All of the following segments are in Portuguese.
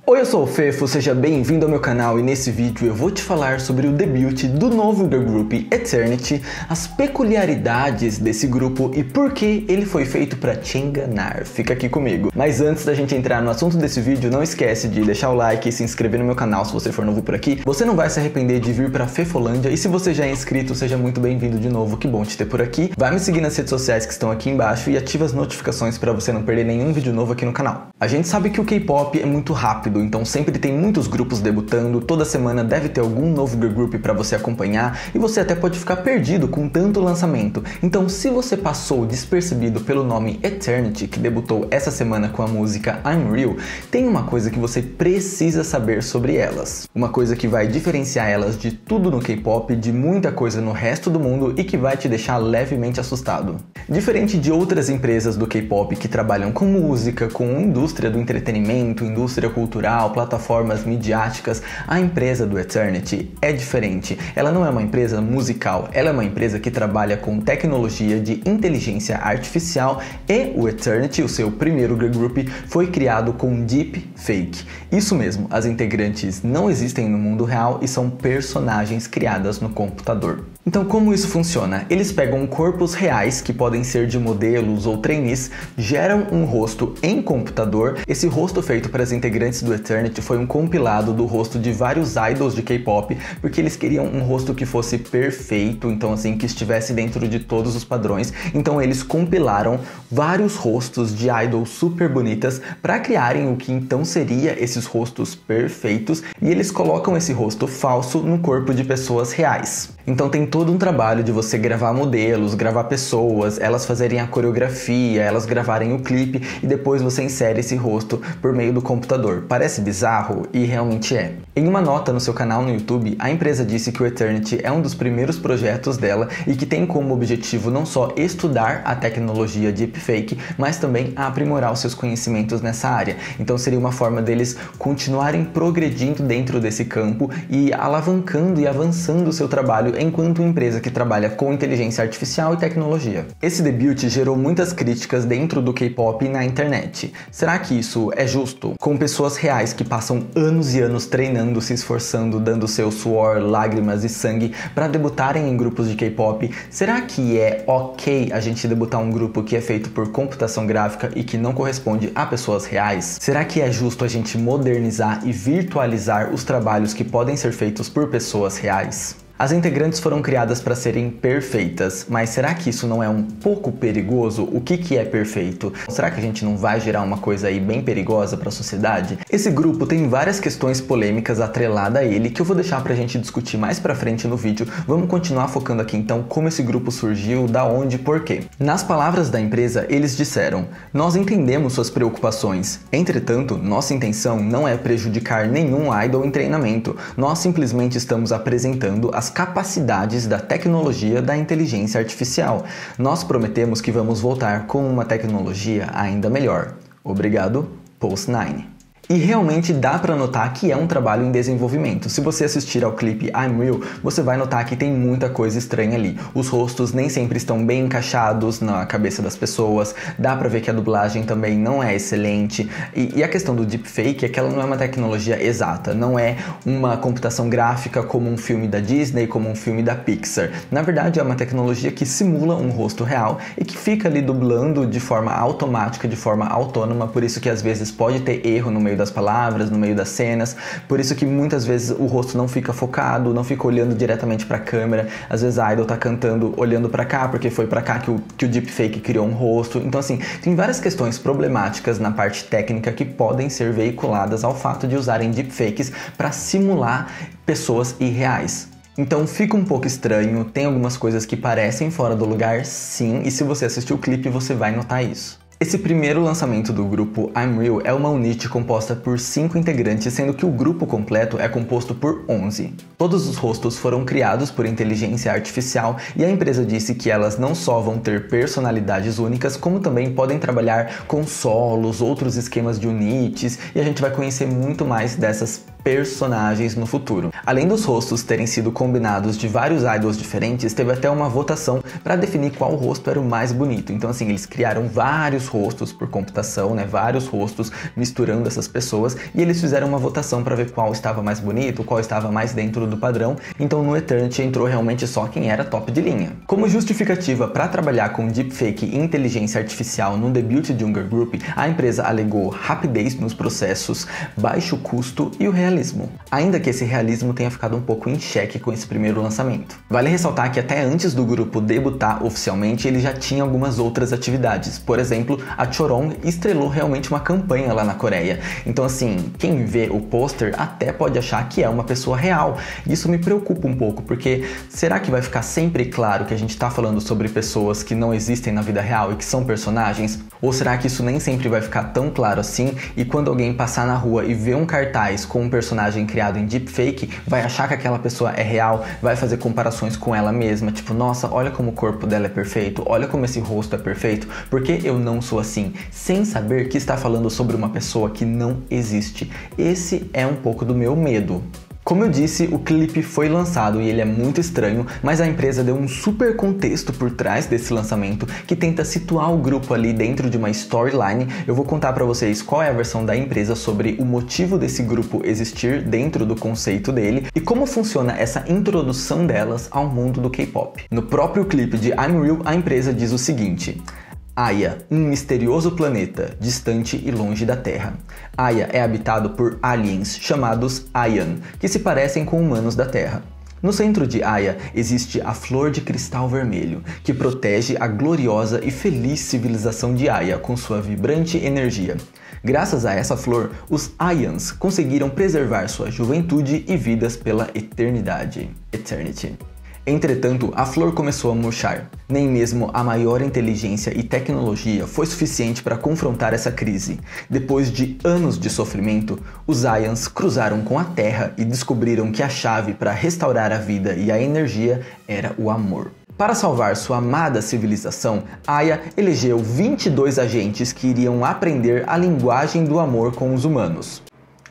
Oi, eu sou o Fefo, seja bem-vindo ao meu canal e nesse vídeo eu vou te falar sobre o debut do novo girl group Eternity, as peculiaridades desse grupo e por que ele foi feito para te enganar. Fica aqui comigo. Mas antes da gente entrar no assunto desse vídeo, não esquece de deixar o like e se inscrever no meu canal se você for novo por aqui. Você não vai se arrepender de vir para Fefolândia e se você já é inscrito, seja muito bem-vindo de novo, que bom te ter por aqui. Vai me seguir nas redes sociais que estão aqui embaixo e ativa as notificações para você não perder nenhum vídeo novo aqui no canal. A gente sabe que o K-pop é muito rápido, então sempre tem muitos grupos debutando, toda semana deve ter algum novo girl group para você acompanhar e você até pode ficar perdido com tanto lançamento. Então se você passou despercebido pelo nome Eternity, que debutou essa semana com a música I'm Real, tem uma coisa que você precisa saber sobre elas. Uma coisa que vai diferenciar elas de tudo no K-pop, de muita coisa no resto do mundo e que vai te deixar levemente assustado. Diferente de outras empresas do K-pop que trabalham com música, com indústria do entretenimento, indústria cultural, plataformas midiáticas, a empresa do Eternity é diferente. Ela não é uma empresa musical, ela é uma empresa que trabalha com tecnologia de inteligência artificial e o Eternity, o seu primeiro girl group, foi criado com deepfake. Isso mesmo, as integrantes não existem no mundo real e são personagens criadas no computador. Então como isso funciona? Eles pegam corpos reais, que podem ser de modelos ou trainees, geram um rosto em computador. Esse rosto feito para as integrantes do Eternity foi um compilado do rosto de vários idols de K-pop, porque eles queriam um rosto que fosse perfeito, então assim, que estivesse dentro de todos os padrões. Então eles compilaram vários rostos de idols super bonitas para criarem o que então seria esses rostos perfeitos, e eles colocam esse rosto falso no corpo de pessoas reais. Então tem todo um trabalho de você gravar modelos, gravar pessoas, elas fazerem a coreografia, elas gravarem o clipe e depois você insere esse rosto por meio do computador. Parece bizarro e realmente é. Em uma nota no seu canal no YouTube, a empresa disse que o Eternity é um dos primeiros projetos dela e que tem como objetivo não só estudar a tecnologia deepfake, mas também aprimorar os seus conhecimentos nessa área. Então seria uma forma deles continuarem progredindo dentro desse campo e alavancando e avançando o seu trabalho enquanto empresa que trabalha com inteligência artificial e tecnologia. Esse debut gerou muitas críticas dentro do K-pop e na internet. Será que isso é justo? Com pessoas reais que passam anos e anos treinando, se esforçando, dando seu suor, lágrimas e sangue para debutarem em grupos de K-pop, será que é ok a gente debutar um grupo que é feito por computação gráfica e que não corresponde a pessoas reais? Será que é justo a gente modernizar e virtualizar os trabalhos que podem ser feitos por pessoas reais? As integrantes foram criadas para serem perfeitas, mas será que isso não é um pouco perigoso? O que é perfeito? Será que a gente não vai gerar uma coisa aí bem perigosa para a sociedade? Esse grupo tem várias questões polêmicas atreladas a ele que eu vou deixar pra gente discutir mais pra frente no vídeo. Vamos continuar focando aqui então como esse grupo surgiu, da onde e por quê. Nas palavras da empresa, eles disseram: "Nós entendemos suas preocupações. Entretanto, nossa intenção não é prejudicar nenhum idol em treinamento. Nós simplesmente estamos apresentando as capacidades da tecnologia da inteligência artificial. Nós prometemos que vamos voltar com uma tecnologia ainda melhor. Obrigado, Post9." E realmente dá pra notar que é um trabalho em desenvolvimento. Se você assistir ao clipe I'm Real, você vai notar que tem muita coisa estranha ali. Os rostos nem sempre estão bem encaixados na cabeça das pessoas, dá pra ver que a dublagem também não é excelente. E a questão do deepfake é que ela não é uma tecnologia exata, não é uma computação gráfica como um filme da Disney, como um filme da Pixar. Na verdade é uma tecnologia que simula um rosto real e que fica ali dublando de forma automática, de forma autônoma, por isso que às vezes pode ter erro no meio das palavras, no meio das cenas, por isso que muitas vezes o rosto não fica focado, não fica olhando diretamente pra câmera, às vezes a idol tá cantando olhando pra cá, porque foi pra cá que o deepfake criou um rosto. Então assim, tem várias questões problemáticas na parte técnica que podem ser veiculadas ao fato de usarem deepfakes para simular pessoas irreais. Então fica um pouco estranho, tem algumas coisas que parecem fora do lugar, sim, e se você assistir o clipe você vai notar isso. Esse primeiro lançamento do grupo I'm Real é uma unit composta por 5 integrantes, sendo que o grupo completo é composto por 11. Todos os rostos foram criados por inteligência artificial e a empresa disse que elas não só vão ter personalidades únicas, como também podem trabalhar com solos, outros esquemas de units, e a gente vai conhecer muito mais dessas personagens no futuro. Além dos rostos terem sido combinados de vários idols diferentes, teve até uma votação para definir qual rosto era o mais bonito. Então assim, eles criaram vários vários rostos por computação, né? Vários rostos misturando essas pessoas, e eles fizeram uma votação para ver qual estava mais bonito, qual estava mais dentro do padrão. Então no Eternity entrou realmente só quem era top de linha. Como justificativa para trabalhar com deepfake e inteligência artificial no debut de um girl group, a empresa alegou rapidez nos processos, baixo custo e o realismo. Ainda que esse realismo tenha ficado um pouco em xeque com esse primeiro lançamento. Vale ressaltar que até antes do grupo debutar oficialmente, ele já tinha algumas outras atividades. Por exemplo, a Chorong estrelou realmente uma campanha lá na Coreia. Então assim, quem vê o pôster até pode achar que é uma pessoa real. Isso me preocupa um pouco, porque será que vai ficar sempre claro que a gente está falando sobre pessoas que não existem na vida real e que são personagens? Ou será que isso nem sempre vai ficar tão claro assim, e quando alguém passar na rua e ver um cartaz com um personagem criado em deepfake, vai achar que aquela pessoa é real, vai fazer comparações com ela mesma, tipo, nossa, olha como o corpo dela é perfeito, olha como esse rosto é perfeito, porque eu não sou assim, sem saber que está falando sobre uma pessoa que não existe. Esse é um pouco do meu medo. Como eu disse, o clipe foi lançado e ele é muito estranho, mas a empresa deu um super contexto por trás desse lançamento que tenta situar o grupo ali dentro de uma storyline. Eu vou contar pra vocês qual é a versão da empresa sobre o motivo desse grupo existir dentro do conceito dele e como funciona essa introdução delas ao mundo do K-pop. No próprio clipe de I'm Real, a empresa diz o seguinte: Aya, um misterioso planeta, distante e longe da Terra. Aya é habitado por aliens chamados Ayan, que se parecem com humanos da Terra. No centro de Aya existe a Flor de Cristal Vermelho, que protege a gloriosa e feliz civilização de Aya com sua vibrante energia. Graças a essa flor, os Ayans conseguiram preservar sua juventude e vidas pela eternidade. Eternity. Entretanto, a flor começou a murchar. Nem mesmo a maior inteligência e tecnologia foi suficiente para confrontar essa crise. Depois de anos de sofrimento, os Ayans cruzaram com a Terra e descobriram que a chave para restaurar a vida e a energia era o amor. Para salvar sua amada civilização, Aya elegeu 22 agentes que iriam aprender a linguagem do amor com os humanos.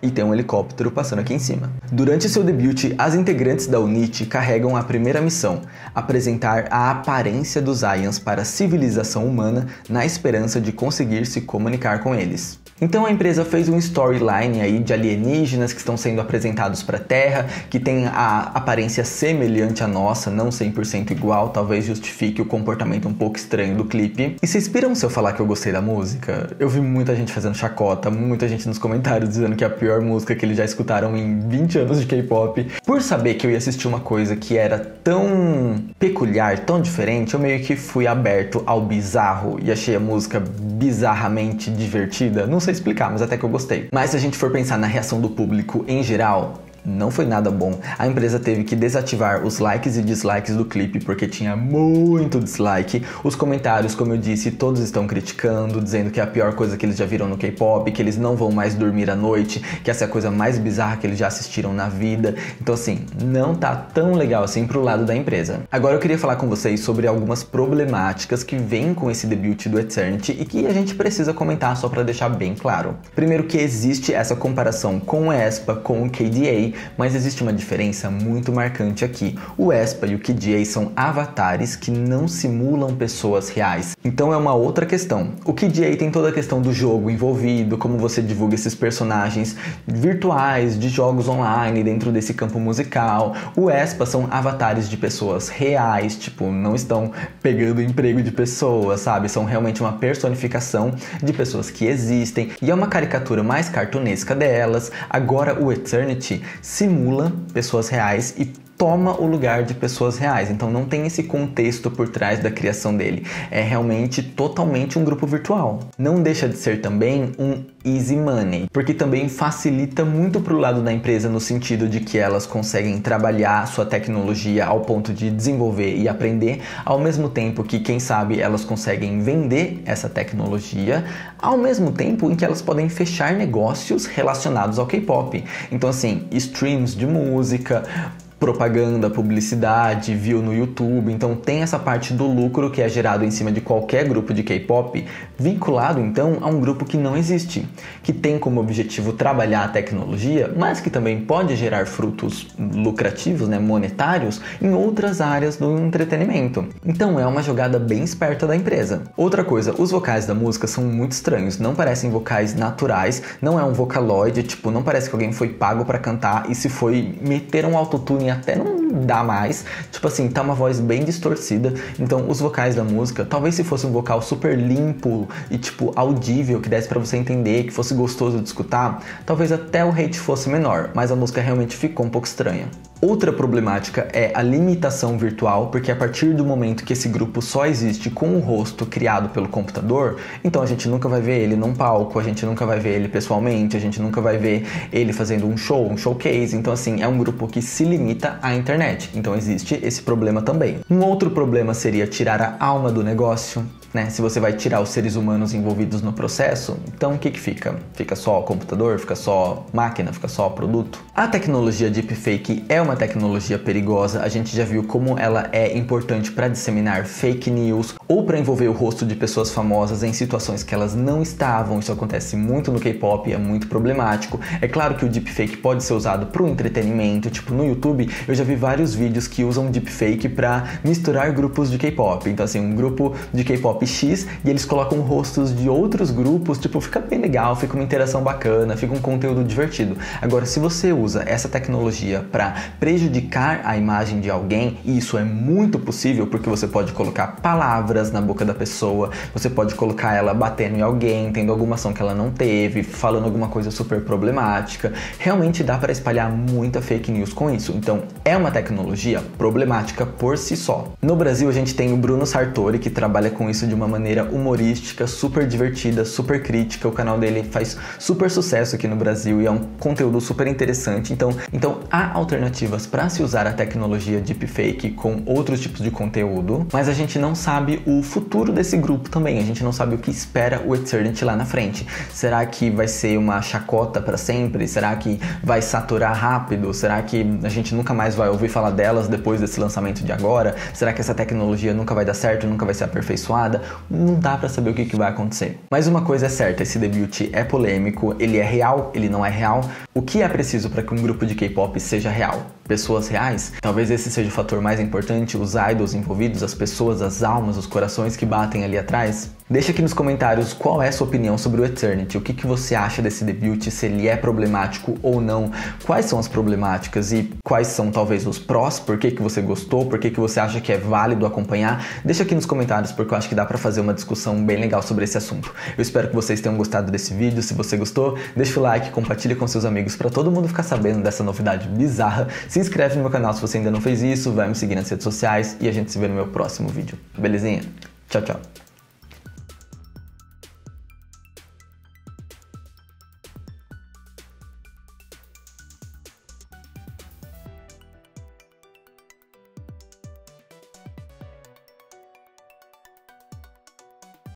E tem um helicóptero passando aqui em cima. Durante seu debut, as integrantes da UNIT carregam a primeira missão: apresentar a aparência dos Ayans para a civilização humana na esperança de conseguir se comunicar com eles. Então a empresa fez um storyline aí de alienígenas que estão sendo apresentados para a Terra, que tem a aparência semelhante à nossa, não 100% igual, talvez justifique o comportamento um pouco estranho do clipe. E vocês piram se eu falar que eu gostei da música? Eu vi muita gente fazendo chacota, muita gente nos comentários dizendo que é a pior música que eles já escutaram em 20 anos de K-pop. Por saber que eu ia assistir uma coisa que era tão peculiar, tão diferente, eu meio que fui aberto ao bizarro e achei a música bizarramente divertida. Não sei explicar, mas até que eu gostei. Mas se a gente for pensar na reação do público em geral, não foi nada bom. A empresa teve que desativar os likes e dislikes do clipe porque tinha muito dislike. Os comentários, como eu disse, todos estão criticando, dizendo que é a pior coisa que eles já viram no K-pop, que eles não vão mais dormir à noite, que essa é a coisa mais bizarra que eles já assistiram na vida. Então assim, não tá tão legal assim pro lado da empresa. Agora eu queria falar com vocês sobre algumas problemáticas que vêm com esse debut do Eternity e que a gente precisa comentar só pra deixar bem claro. Primeiro que existe essa comparação com o aespa, com o KDA, mas existe uma diferença muito marcante aqui. O aespa e o KDA são avatares que não simulam pessoas reais. Então é uma outra questão. O KDA tem toda a questão do jogo envolvido, como você divulga esses personagens virtuais de jogos online dentro desse campo musical. O aespa são avatares de pessoas reais, tipo, não estão pegando o emprego de pessoas, sabe? São realmente uma personificação de pessoas que existem e é uma caricatura mais cartunesca delas. Agora o Eternity simula pessoas reais e toma o lugar de pessoas reais, então não tem esse contexto por trás da criação dele, é realmente totalmente um grupo virtual. Não deixa de ser também um easy money, porque também facilita muito pro lado da empresa no sentido de que elas conseguem trabalhar sua tecnologia ao ponto de desenvolver e aprender, ao mesmo tempo que, quem sabe, elas conseguem vender essa tecnologia, ao mesmo tempo em que elas podem fechar negócios relacionados ao K-pop. Então assim, streams de música, propaganda, publicidade, view no YouTube, então tem essa parte do lucro que é gerado em cima de qualquer grupo de K-pop, vinculado então a um grupo que não existe, que tem como objetivo trabalhar a tecnologia, mas que também pode gerar frutos lucrativos, né, monetários, em outras áreas do entretenimento. Então é uma jogada bem esperta da empresa. Outra coisa, os vocais da música são muito estranhos, não parecem vocais naturais, não é um vocaloid, tipo, não parece que alguém foi pago pra cantar e se foi meter um autotune até não dá mais, tipo assim, tá uma voz bem distorcida. Então os vocais da música, talvez se fosse um vocal super limpo e tipo audível, que desse pra você entender, que fosse gostoso de escutar, talvez até o hate fosse menor, mas a música realmente ficou um pouco estranha. Outra problemática é a limitação virtual, porque a partir do momento que esse grupo só existe com o rosto criado pelo computador, então a gente nunca vai ver ele num palco, a gente nunca vai ver ele pessoalmente, a gente nunca vai ver ele fazendo um show, um showcase. Então assim, é um grupo que se limita à internet, então existe esse problema também. Um outro problema seria tirar a alma do negócio, né? Se você vai tirar os seres humanos envolvidos no processo, então o que fica? Fica só o computador? Fica só máquina? Fica só produto? A tecnologia deepfake é uma tecnologia perigosa, a gente já viu como ela é importante para disseminar fake news ou para envolver o rosto de pessoas famosas em situações que elas não estavam. Isso acontece muito no K-pop, é muito problemático. É claro que o deepfake pode ser usado para o entretenimento, tipo no YouTube eu já vi vários vídeos que usam deepfake para misturar grupos de K-pop. Então assim, um grupo de K-pop X e eles colocam rostos de outros grupos, tipo, fica bem legal, fica uma interação bacana, fica um conteúdo divertido. Agora, se você usa essa tecnologia para prejudicar a imagem de alguém, e isso é muito possível porque você pode colocar palavras na boca da pessoa, você pode colocar ela batendo em alguém, tendo alguma ação que ela não teve, falando alguma coisa super problemática, realmente dá para espalhar muita fake news com isso. Então, é uma tecnologia problemática por si só. No Brasil, a gente tem o Bruno Sartori, que trabalha com isso de uma maneira humorística, super divertida, super crítica. O canal dele faz super sucesso aqui no Brasil e é um conteúdo super interessante. Então há alternativas para se usar a tecnologia deepfake com outros tipos de conteúdo, mas a gente não sabe o futuro desse grupo também. A gente não sabe o que espera o Eternity lá na frente. Será que vai ser uma chacota para sempre? Será que vai saturar rápido? Será que a gente nunca mais vai ouvir falar delas depois desse lançamento de agora? Será que essa tecnologia nunca vai dar certo, nunca vai ser aperfeiçoada? Não dá pra saber o que vai acontecer. Mas uma coisa é certa, esse debut é polêmico, ele é real, ele não é real. O que é preciso para que um grupo de K-pop seja real? Pessoas reais? Talvez esse seja o fator mais importante, os idols envolvidos, as pessoas, as almas, os corações que batem ali atrás. Deixa aqui nos comentários qual é a sua opinião sobre o Eternity, o que você acha desse debut, se ele é problemático ou não, quais são as problemáticas e quais são talvez os prós, por que você gostou, por que você acha que é válido acompanhar. Deixa aqui nos comentários porque eu acho que dá pra fazer uma discussão bem legal sobre esse assunto. Eu espero que vocês tenham gostado desse vídeo. Se você gostou, deixa o like, compartilha com seus amigos para todo mundo ficar sabendo dessa novidade bizarra. Se inscreve no meu canal se você ainda não fez isso, vai me seguir nas redes sociais e a gente se vê no meu próximo vídeo. Belezinha? Tchau, tchau.